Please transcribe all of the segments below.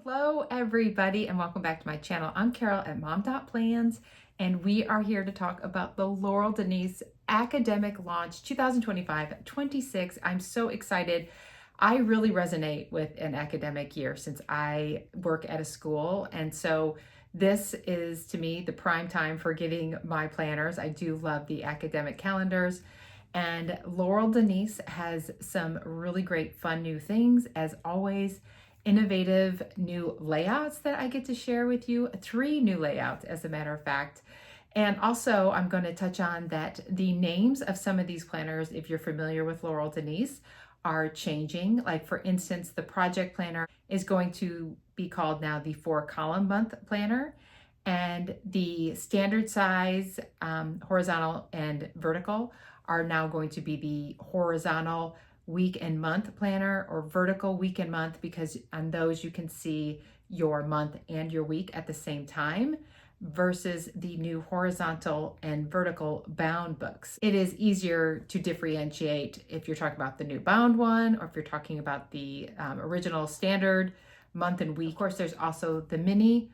Hello everybody and welcome back to my channel. I'm Carol at momAgenda and we are here to talk about the Laurel Denise academic launch 2025-26. I'm so excited. I really resonate with an academic year since I work at a school, and so this is to me the prime time for getting my planners. I do love the academic calendars. And Laurel Denise has some really great fun new things, as always. Innovative new layouts that I get to share with you, 3 new layouts as a matter of fact. And also I'm going to touch on that the names of some of these planners, if you're familiar with Laurel Denise, are changing. Like for instance, the project planner is going to be called now the 4-column month planner, and the standard size horizontal and vertical are now going to be the horizontal week and month planner, or vertical week and month, because on those you can see your month and your week at the same time, versus the new horizontal and vertical bound books. It is easier to differentiate if you're talking about the new bound one or if you're talking about the original standard month and week. Of course, there's also the mini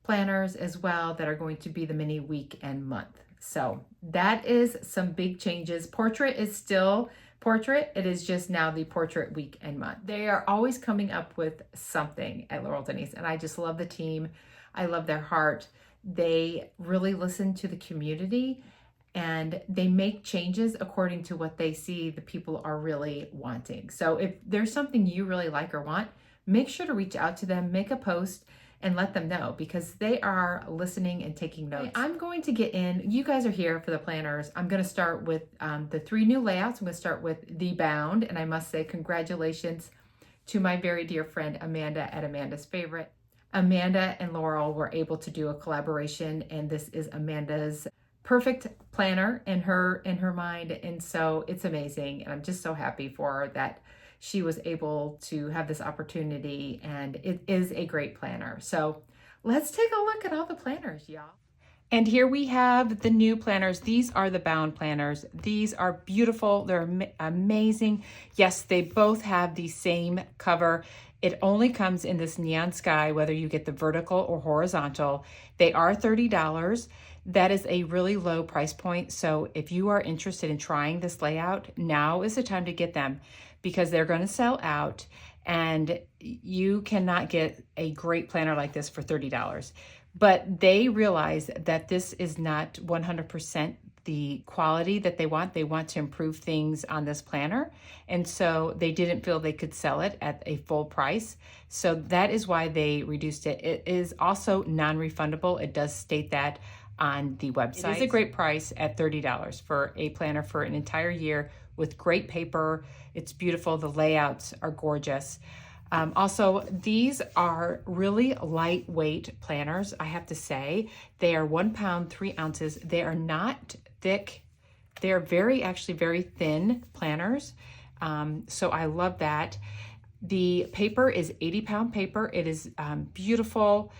planners as well that are going to be the mini week and month. So that is some big changes. Portrait is still portrait. It is just now the portrait week and month. They are always coming up with something at Laurel Denise, and I just love the team. I love their heart. They really listen to the community and they make changes according to what they see the people are really wanting. So if there's something you really like or want, make sure to reach out to them, make a post, and let them know, because they are listening and taking notes. I'm going to get in, you guys are here for the planners. I'm going to start with the 3 new layouts. I'm going to start with the bound, and I must say congratulations to my very dear friend Amanda at Amanda's Favorite. Amanda and Laurel were able to do a collaboration, and this is Amanda's perfect planner in her mind, and so it's amazing, and I'm just so happy for her that she was able to have this opportunity, and it is a great planner. So let's take a look at all the planners, y'all. And here we have the new planners. These are the bound planners. These are beautiful. They're amazing. Yes, they both have the same cover. It only comes in this neon sky, whether you get the vertical or horizontal. They are $30. That is a really low price point. So if you are interested in trying this layout, now is the time to get them, because they're going to sell out, and you cannot get a great planner like this for $30. But they realize that this is not 100% the quality that they want. They want to improve things on this planner, and so they didn't feel they could sell it at a full price. So that is why they reduced it. It is also non-refundable. It does state that on the website. It is a great price at $30 for a planner for an entire year with great paper. It's beautiful. The layouts are gorgeous. Also, these are really lightweight planners, I have to say. They are 1 pound, 3 ounces. They are not thick. They are actually very thin planners. So I love that. The paper is 80-pound paper. It is beautiful.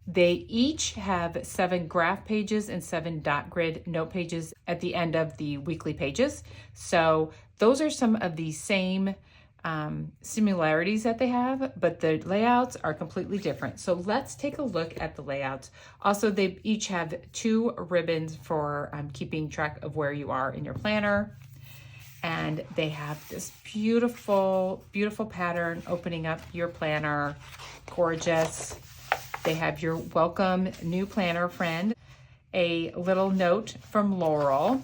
They each have 7 graph pages and 7 dot grid note pages at the end of the weekly pages. So those are some of the same similarities that they have, but the layouts are completely different. So let's take a look at the layouts. Also, they each have 2 ribbons for keeping track of where you are in your planner. And they have this beautiful, beautiful pattern opening up your planner. Gorgeous. They have your welcome new planner friend, a little note from Laurel.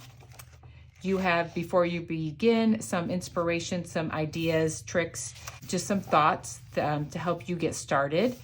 You have, before you begin, some inspiration, some ideas, tricks, just some thoughts to help you get started,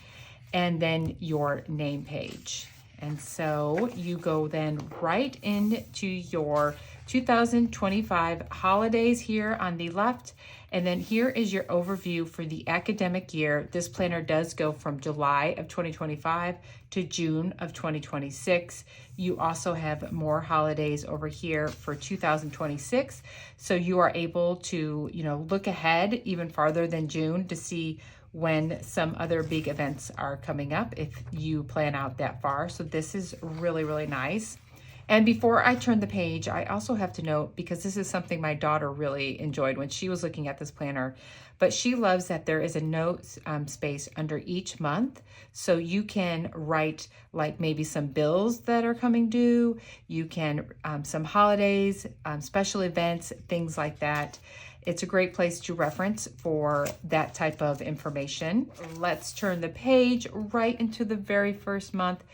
and then your name page. And so you go then right into your 2025 holidays here on the left. And then here is your overview for the academic year. This planner does go from July of 2025 to June of 2026. You also have more holidays over here for 2026. So you are able to, look ahead even farther than June to see when some other big events are coming up if you plan out that far. So this is really, really nice. And before I turn the page, I also have to note, because this is something my daughter really enjoyed when she was looking at this planner, but she loves that there is a note space under each month. So you can write like maybe some bills that are coming due, you can some holidays, special events, things like that. It's a great place to reference for that type of information. Let's turn the page right into the very first month.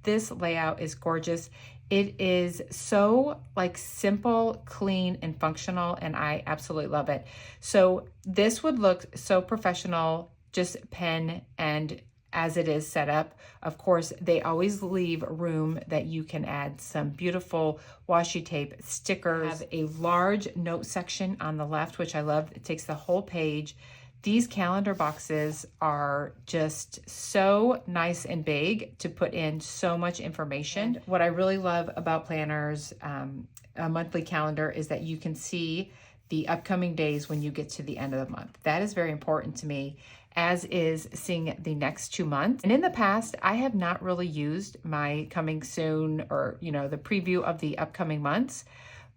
This layout is gorgeous. It is so like simple, clean, and functional, and I absolutely love it. So this would look so professional, just pen and as it is set up. Of course, they always leave room that you can add some beautiful washi tape stickers. Have a large note section on the left, which I love. It takes the whole page. These calendar boxes are just so nice and big to put in so much information. And what I really love about planners, a monthly calendar, is that you can see the upcoming days when you get to the end of the month. That is very important to me, as is seeing the next 2 months. And in the past, I have not really used my coming soon or, the preview of the upcoming months.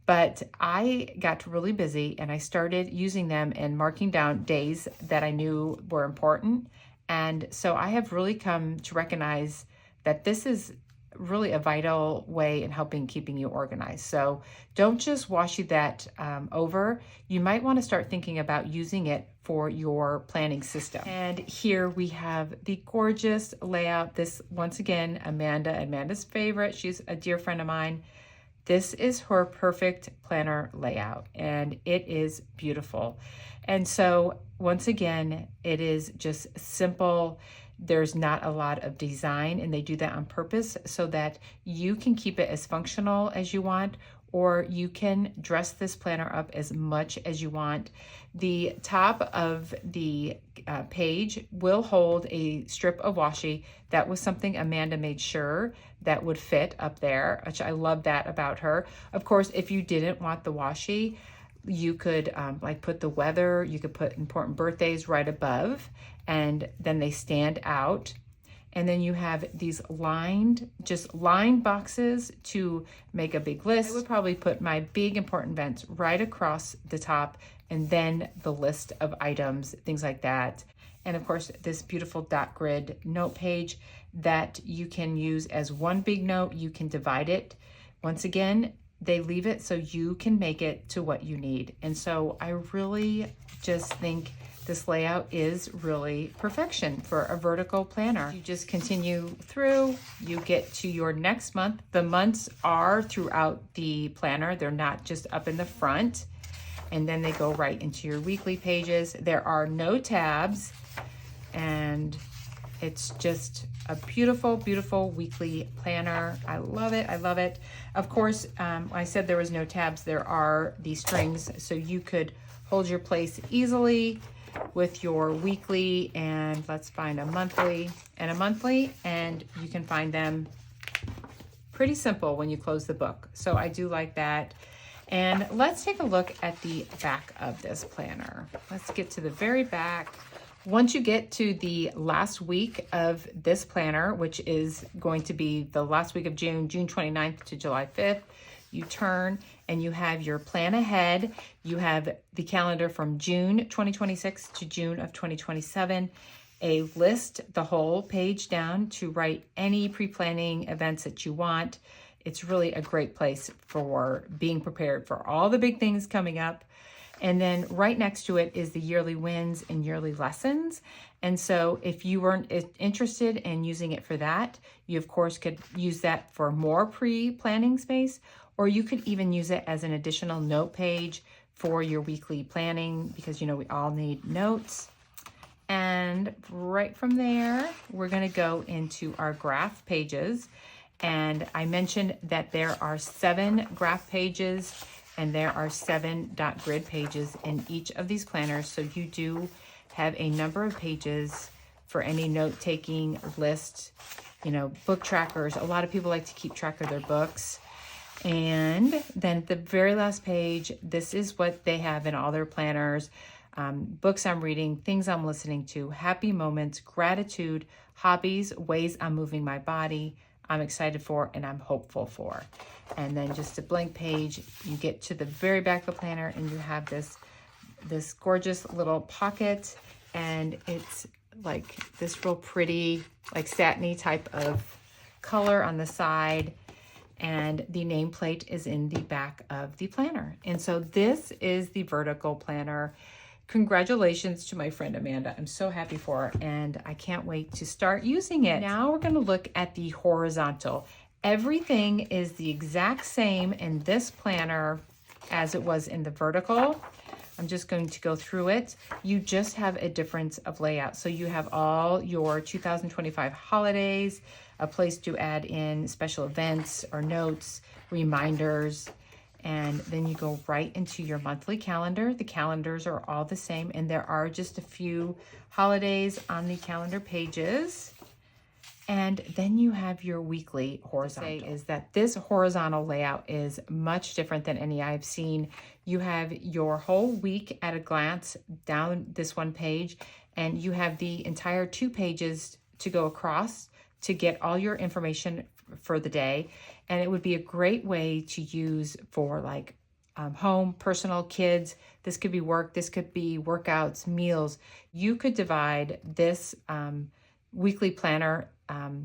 But I got really busy and I started using them and marking down days that I knew were important. And so I have really come to recognize that this is really a vital way in helping keeping you organized. So don't just washi that over. You might want to start thinking about using it for your planning system. And here we have the gorgeous layout. This, once again, Amanda's favorite. She's a dear friend of mine. This is her perfect planner layout, and it is beautiful. And so once again, it is just simple. There's not a lot of design, and they do that on purpose so that you can keep it as functional as you want, or you can dress this planner up as much as you want. The top of the page will hold a strip of washi. That was something Amanda made sure that would fit up there, which I love that about her. Of course, if you didn't want the washi, you could like put the weather, you could put important birthdays right above, and then they stand out. And then you have these lined boxes to make a big list. I would probably put my big important events right across the top, and then the list of items, things like that. And of course, this beautiful dot grid note page that you can use as one big note. You can divide it. Once again, they leave it so you can make it to what you need. And so I really just think this layout is really perfection for a vertical planner. You just continue through, you get to your next month. The months are throughout the planner. They're not just up in the front. And then they go right into your weekly pages. There are no tabs, and it's just a beautiful, beautiful weekly planner. I love it. I love it. Of course, I said there was no tabs. There are these strings, so you could hold your place easily with your weekly, and let's find a monthly, and you can find them pretty simple when you close the book. So I do like that. And let's take a look at the back of this planner. Let's get to the very back. Once you get to the last week of this planner, which is going to be the last week of June 29th to July 5th, you turn and you have your plan ahead. You have the calendar from June 2026 to June of 2027, a list, the whole page down to write any pre-planning events that you want. It's really a great place for being prepared for all the big things coming up. And then right next to it is the yearly wins and yearly lessons. And so if you weren't interested in using it for that, you of course could use that for more pre-planning space, or you could even use it as an additional note page for your weekly planning, because we all need notes. And right from there, we're going to go into our graph pages. And I mentioned that there are 7 graph pages and there are 7 dot grid pages in each of these planners. So you do have a number of pages for any note-taking list, book trackers. A lot of people like to keep track of their books. And then at the very last page, this is what they have in all their planners. Books I'm reading, things I'm listening to, happy moments, gratitude, hobbies, ways I'm moving my body, I'm excited for and I'm hopeful for. And then just a blank page, you get to the very back of the planner and you have this gorgeous little pocket, and it's like this real pretty, like satiny type of color on the side, and the nameplate is in the back of the planner. And so this is the vertical planner. Congratulations to my friend Amanda. I'm so happy for her, and I can't wait to start using it. Now we're going to look at the horizontal. Everything is the exact same in this planner as it was in the vertical. I'm just going to go through it. You just have a difference of layout. So you have all your 2025 holidays, a place to add in special events or notes, reminders, and then you go right into your monthly calendar. The calendars are all the same, and there are just a few holidays on the calendar pages. And then you have your weekly horizontal. Is that this horizontal layout is much different than any I've seen. You have your whole week at a glance down this one page, and you have the entire 2 pages to go across to get all your information for the day. And it would be a great way to use for like home, personal, kids. This could be work, this could be workouts, meals. You could divide this weekly planner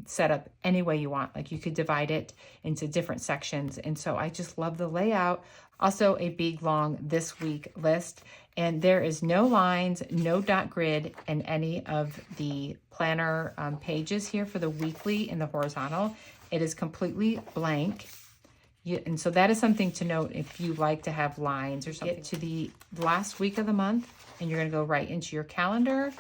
setup any way you want. Like you could divide it into different sections. And so I just love the layout. Also a big long this week list. And there is no lines, no dot grid in any of the planner pages here for the weekly in the horizontal. It is completely blank. And so that is something to note if you like to have lines or something. Get to the last week of the month, and you're going to go right into your calendar,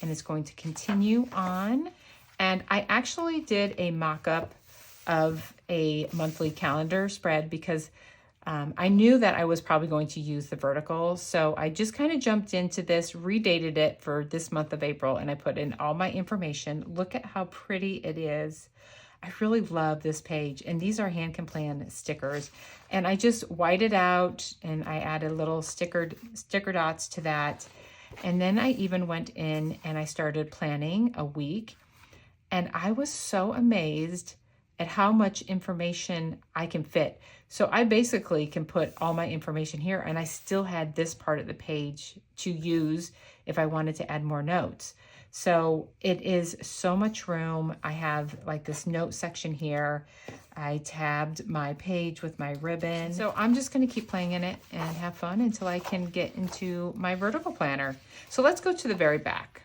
and it's going to continue on. And I actually did a mock-up of a monthly calendar spread because I knew that I was probably going to use the vertical. So I just kind of jumped into this, redated it for this month of April, and I put in all my information. Look at how pretty it is. I really love this page, and these are Handkin Plan stickers. And I just whited out and I added little sticker dots to that. And then I even went in and I started planning a week. And I was so amazed at how much information I can fit. So I basically can put all my information here, and I still had this part of the page to use if I wanted to add more notes. So it is so much room. I have like this note section here. I tabbed my page with my ribbon. So I'm just gonna keep playing in it and have fun until I can get into my vertical planner. So let's go to the very back.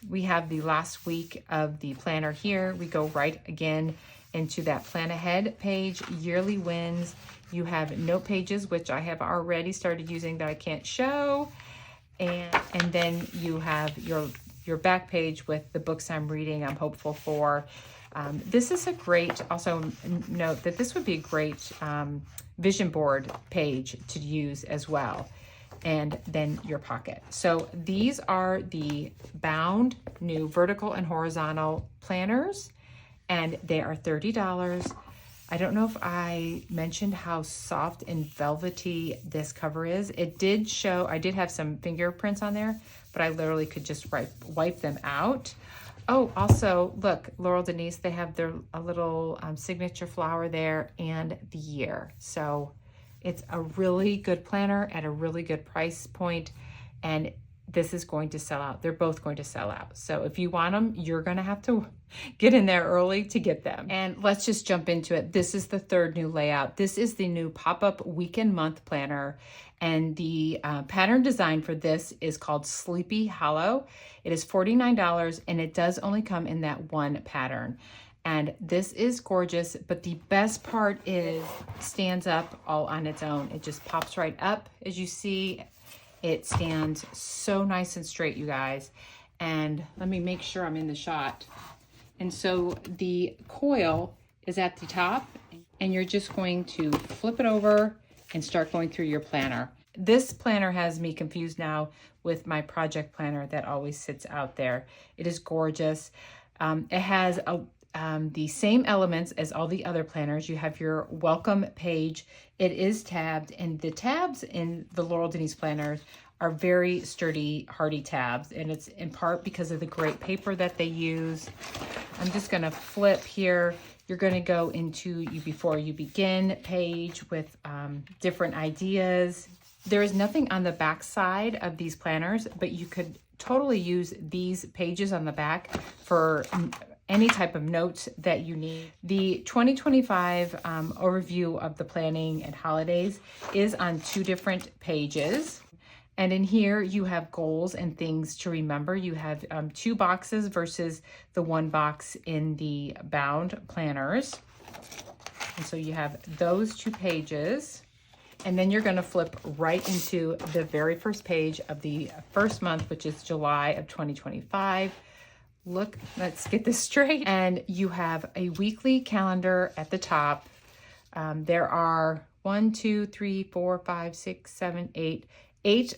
We have the last week of the planner here. We go right again into that plan ahead page, yearly wins. You have note pages, which I have already started using that I can't show. And then you have your back page with the books I'm reading, I'm hopeful for. This is a great, also note that this would be a great vision board page to use as well. And then your pocket. So these are the bound new vertical and horizontal planners, and they are $30. I don't know if I mentioned how soft and velvety this cover is. It did show, I did have some fingerprints on there, but I literally could just wipe them out. Oh, also, look, Laurel, Denise, they have a little signature flower there and the year. So it's a really good planner at a really good price point, and this is going to sell out. They're both going to sell out. So if you want them, you're going to have to get in there early to get them. And let's just jump into it. This is the third new layout. This is the new Popup week and month planner. And the pattern design for this is called Sleepy Hollow. It is $49, and it does only come in that one pattern. And this is gorgeous, but the best part is it stands up all on its own. It just pops right up. As you see, it stands so nice and straight, you guys. And let me make sure I'm in the shot. And so the coil is at the top, and you're just going to flip it over and start going through your planner. This planner has me confused now with my project planner that always sits out there. It is gorgeous. It has the same elements as all the other planners. You have your welcome page. It is tabbed, and the tabs in the Laurel Denise planners are very sturdy, hardy tabs, and it's in part because of the great paper that they use. I'm just gonna flip here. You're gonna go into you before you begin page with different ideas. There is nothing on the back side of these planners, but you could totally use these pages on the back for any type of notes that you need. The 2025 overview of the planning and holidays is on 2 different pages. And in here you have goals and things to remember. You have 2 boxes versus the 1 box in the bound planners. And so you have those 2 pages. And then you're gonna flip right into the very first page of the first month, which is July of 2025. Look, let's get this straight. And you have a weekly calendar at the top. There are 1, 2, 3, 4, 5, 6, 7, 8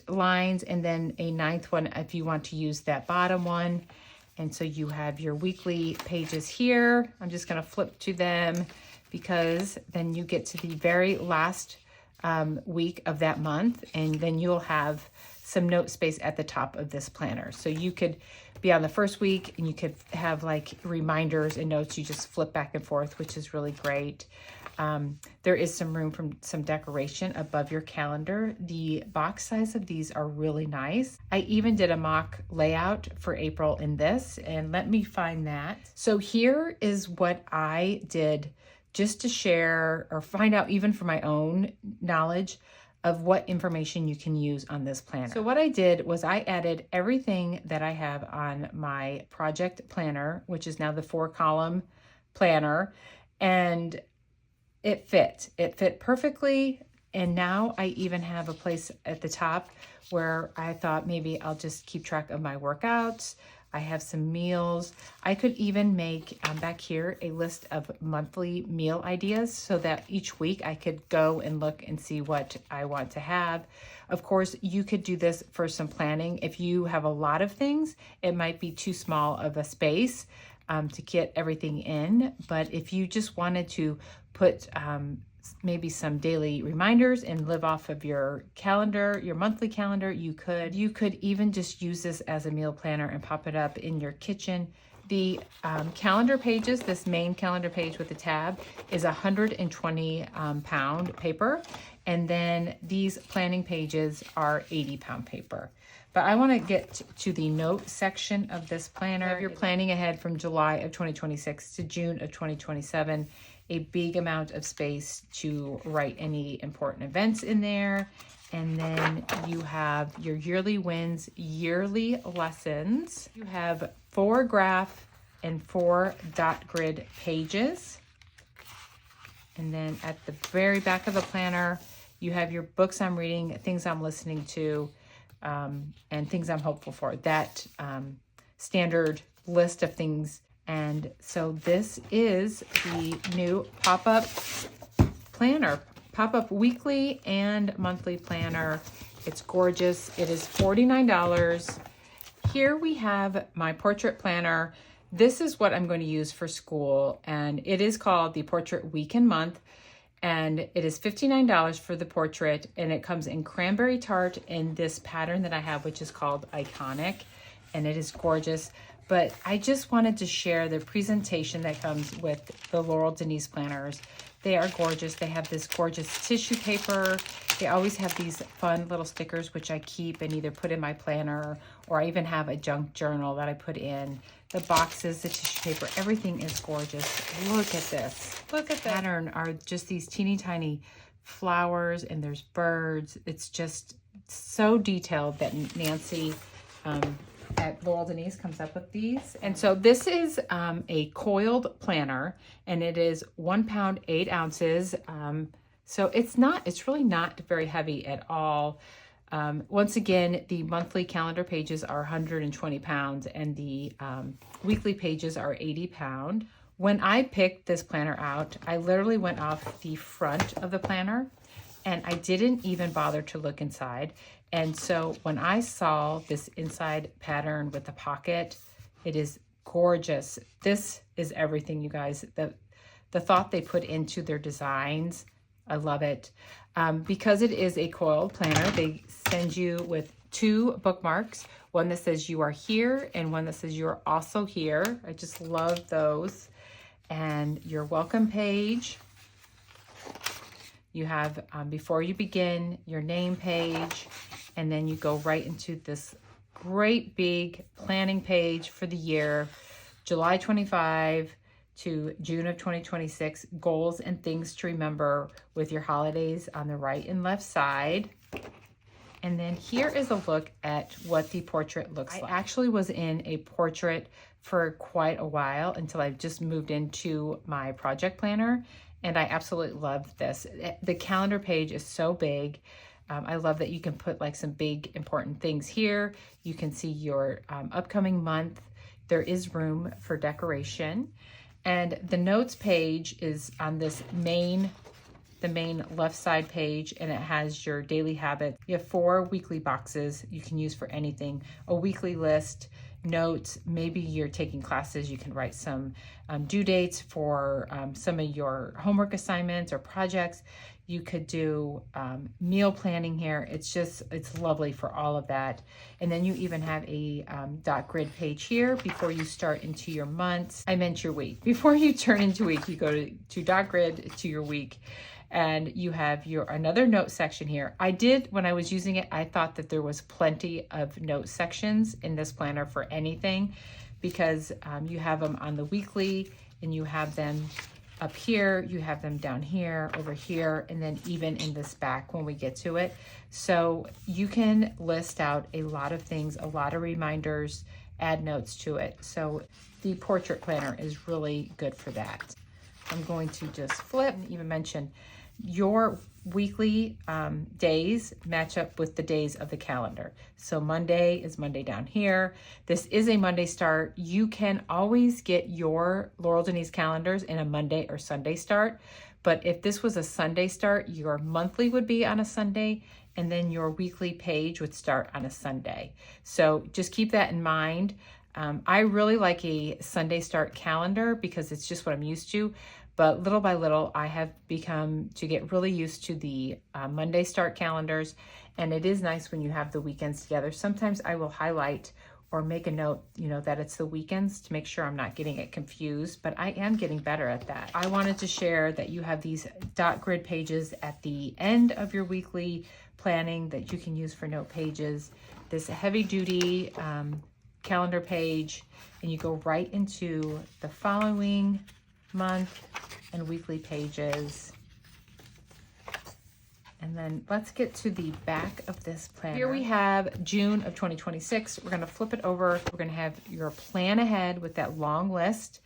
lines, and then a 9th one if you want to use that bottom one. And so you have your weekly pages here. I'm just gonna flip to them because then you get to the very last week of that month, and then you'll have some note space at the top of this planner. So you could be on the first week and you could have like reminders and notes. You just flip back and forth, which is really great. There is some room for some decoration above your calendar. The box size of these are really nice. I even did a mock layout for April in this, and let me find that. So here is what I did just to share or find out even for my own knowledge of what information you can use on this planner. So what I did was I added everything that I have on my project planner, which is now the 4-column planner, and it fit perfectly. And now I even have a place at the top where I thought maybe I'll just keep track of my workouts. I have some meals. I could even make back here a list of monthly meal ideas so that each week I could go and look and see what I want to have. Of course, you could do this for some planning. If you have a lot of things, it might be too small of a space to get everything in. But if you just wanted to put maybe some daily reminders and live off of your calendar, your monthly calendar, you could. You could even just use this as a meal planner and pop it up in your kitchen. The calendar pages, this main calendar page with the tab, is 120 pound paper. And then these planning pages are 80 pound paper. But I want to get to the note section of this planner. If you're planning ahead from July of 2026 to June of 2027, a big amount of space to write any important events in there. And then you have your yearly wins, yearly lessons. You have 4 graph and 4 dot grid pages. And then at the very back of the planner, you have your books I'm reading, things I'm listening to, and things I'm hopeful for. That standard list of things. And so this is the new Popup planner, Popup weekly and monthly planner. It's gorgeous. It is $49. Here we have my portrait planner. This is what I'm going to use for school, and it is called the Portrait Week and Month, and it is $59 for the portrait, and it comes in cranberry tart in this pattern that I have, which is called Iconic, and it is gorgeous. But I just wanted to share the presentation that comes with the Laurel Denise planners. They are gorgeous. They have this gorgeous tissue paper. They always have these fun little stickers, which I keep and either put in my planner, or I even have a junk journal that I put in. The boxes, the tissue paper, everything is gorgeous. Look at this. Look at that. Pattern are just these teeny tiny flowers, and there's birds. It's just so detailed that Nancy at Laurel Denise comes up with these. And so this is a coiled planner, and it is 1 pound, 8 ounces. So it's really not very heavy at all. Once again, the monthly calendar pages are 120 pounds and the weekly pages are 80 pound. When I picked this planner out, I literally went off the front of the planner and I didn't even bother to look inside. And so when I saw this inside pattern with the pocket, it is gorgeous. This is everything, you guys. The thought they put into their designs, I love it. Because it is a coiled planner, they send you with 2 bookmarks, one that says you are here and one that says you are also here. I just love those. And your welcome page. You have, before you begin, your name page, and then you go right into this great big planning page for the year, July 25 to June of 2026, goals and things to remember with your holidays on the right and left side. And then here is a look at what the portrait looks like. I actually was in a portrait for quite a while until I just moved into my project planner, and I absolutely love this. The calendar page is so big. I love that you can put like some big important things here. You can see your upcoming month. There is room for decoration. And the notes page is on this the main left side page, and it has your daily habits. You have 4 weekly boxes you can use for anything. A weekly list, notes, maybe you're taking classes, you can write some due dates for some of your homework assignments or projects. You could do meal planning here. It's lovely for all of that. And then you even have a dot grid page here before you start into your months. I meant your week. Before you turn into week, you go to dot grid to your week. And you have another note section here. When I was using it, I thought that there was plenty of note sections in this planner for anything, because you have them on the weekly, and you have them up here, you have them down here, over here, and then even in this back when we get to it. So you can list out a lot of things, a lot of reminders, add notes to it. So the portrait planner is really good for that. I'm going to just flip and even mention your weekly days match up with the days of the calendar. So Monday is Monday down here. This is a Monday start. You can always get your Laurel Denise calendars in a Monday or Sunday start. But if this was a Sunday start, your monthly would be on a Sunday, and then your weekly page would start on a Sunday. So just keep that in mind. I really like a Sunday start calendar because it's just what I'm used to. But little by little, I have become to get really used to the Monday start calendars. And it is nice when you have the weekends together. Sometimes I will highlight or make a note, that it's the weekends to make sure I'm not getting it confused, but I am getting better at that. I wanted to share that you have these dot grid pages at the end of your weekly planning that you can use for note pages. This heavy duty calendar page, and you go right into the following month and weekly pages. And then let's get to the back of this planner. Here we have June of 2026. We're going to flip it over. We're going to have your plan ahead with that long list.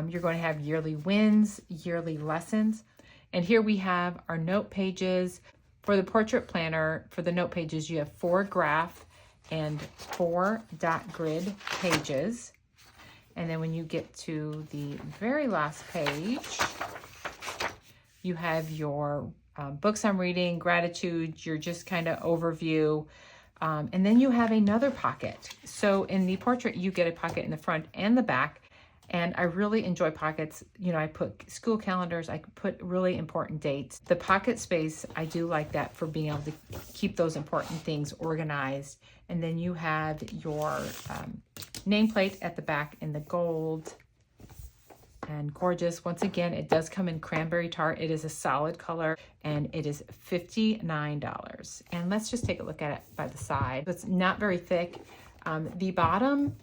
You're going to have yearly wins, yearly lessons. And here we have our note pages. For the portrait planner, for the note pages, you have 4 graph and 4 dot grid pages. And then when you get to the very last page, you have your books I'm reading, gratitude, your just kind of overview. And then you have another pocket. So in the portrait, you get a pocket in the front and the back. And I really enjoy pockets. I put school calendars, I put really important dates. The pocket space, I do like that for being able to keep those important things organized. And then you have your nameplate at the back in the gold and gorgeous. Once again, it does come in cranberry tart. It is a solid color, and it is $59. And let's just take a look at it by the side. It's not very thick. The bottom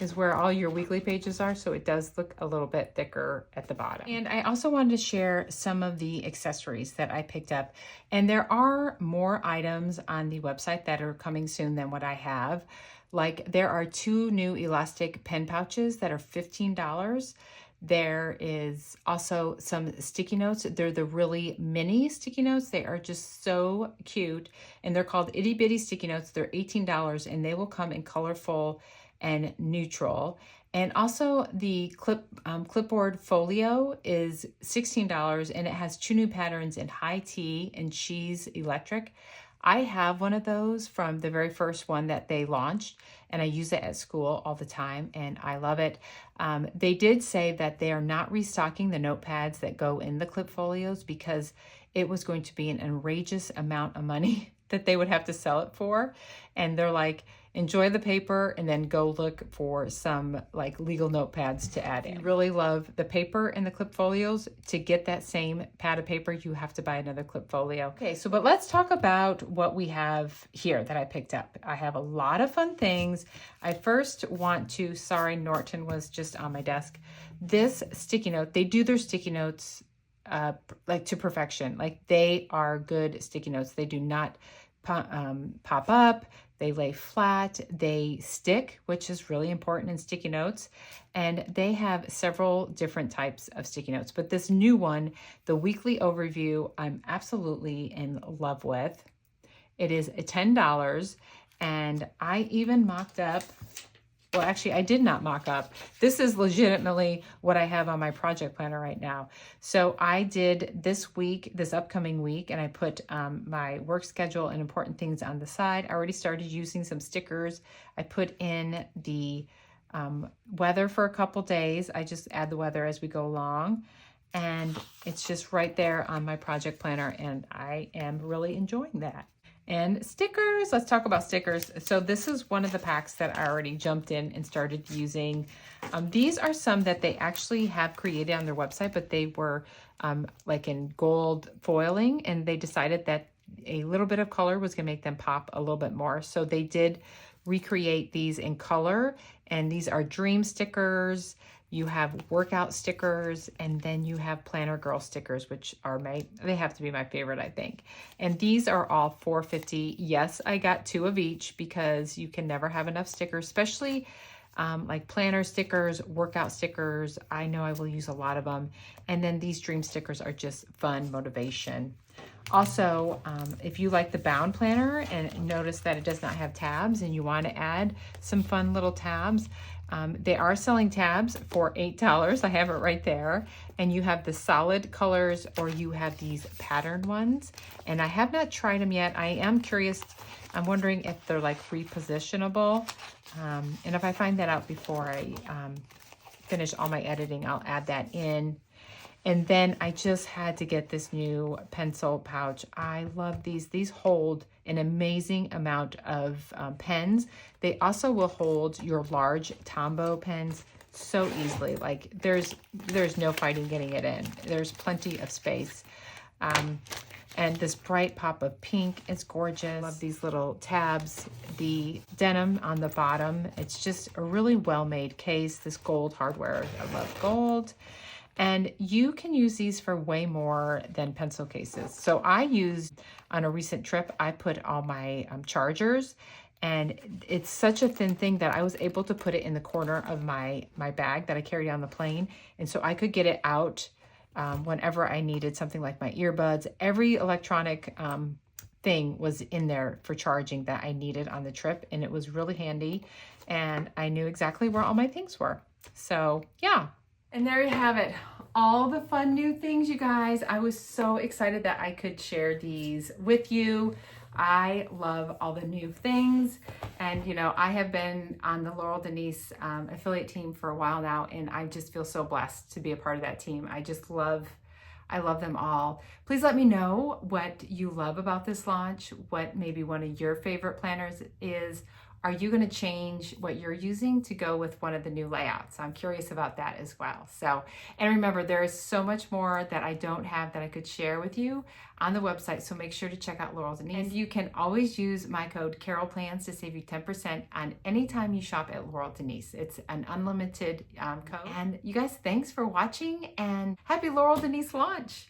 is where all your weekly pages are, so it does look a little bit thicker at the bottom. And I also wanted to share some of the accessories that I picked up, and there are more items on the website that are coming soon than what I have. Like, there are 2 new elastic pen pouches that are $15. There is also some sticky notes. They're the really mini sticky notes. They are just so cute, and they're called itty bitty sticky notes. They're $18, and they will come in colorful and neutral. And also the clipboard folio is $16, and it has 2 new patterns in high tea and cheese electric. I have one of those from the very first one that they launched, and I use it at school all the time, and I love it. They did say that they are not restocking the notepads that go in the clip folios because it was going to be an outrageous amount of money that they would have to sell it for. And they're like, enjoy the paper and then go look for some like legal notepads to add in. I really love the paper and the clip folios. To get that same pad of paper, you have to buy another clip folio. Okay, so but let's talk about what we have here that I picked up. I have a lot of fun things. I first want to, sorry, Norton was just on my desk. This sticky note, they do their sticky notes like to perfection. Like they are good sticky notes. They do not pop up. They lay flat, they stick, which is really important in sticky notes. And they have several different types of sticky notes. But this new one, the weekly overview, I'm absolutely in love with. It is $10. And I even mocked up, well, actually, I did not mock up. This is legitimately what I have on my project planner right now. So I did this week, this upcoming week, and I put my work schedule and important things on the side. I already started using some stickers. I put in the weather for a couple days. I just add the weather as we go along. And it's just right there on my project planner, and I am really enjoying that. And stickers, let's talk about stickers. So this is one of the packs that I already jumped in and started using. These are some that they actually have created on their website, but they were like in gold foiling, and they decided that a little bit of color was gonna make them pop a little bit more. So they did recreate these in color, and these are dream stickers. You have workout stickers, and then you have planner girl stickers, which are they have to be my favorite, I think. And these are all $4.50. Yes, I got 2 of each because you can never have enough stickers, especially like planner stickers, workout stickers. I know I will use a lot of them. And then these dream stickers are just fun motivation. Also, if you like the bound planner and notice that it does not have tabs and you want to add some fun little tabs, they are selling tabs for $8. I have it right there. And you have the solid colors, or you have these patterned ones. And I have not tried them yet. I am curious. I'm wondering if they're like repositionable. And if I find that out before I finish all my editing, I'll add that in. And then I just had to get this new pencil pouch. I love these. These hold an amazing amount of pens. They also will hold your large Tombow pens so easily. Like there's no fighting getting it in. There's plenty of space. And this bright pop of pink is gorgeous. I love these little tabs. The denim on the bottom, it's just a really well-made case. This gold hardware, I love gold. And you can use these for way more than pencil cases. So I used, on a recent trip, I put all my chargers, and it's such a thin thing that I was able to put it in the corner of my bag that I carried on the plane. And so I could get it out whenever I needed something like my earbuds. Every electronic thing was in there for charging that I needed on the trip, and it was really handy. And I knew exactly where all my things were. So yeah. And there you have it. All the fun new things, you guys. I was so excited that I could share these with you. I love all the new things. And, you know, I have been on the Laurel Denise affiliate team for a while now, and I just feel so blessed to be a part of that team. I love them all. Please let me know what you love about this launch, what maybe one of your favorite planners is. Are you going to change what you're using to go with one of the new layouts? I'm curious about that as well. So, and remember, there is so much more that I don't have that I could share with you on the website. So make sure to check out Laurel Denise. And you can always use my code CAROLPLANS to save you 10% on any time you shop at Laurel Denise. It's an unlimited code. And you guys, thanks for watching, and happy Laurel Denise launch.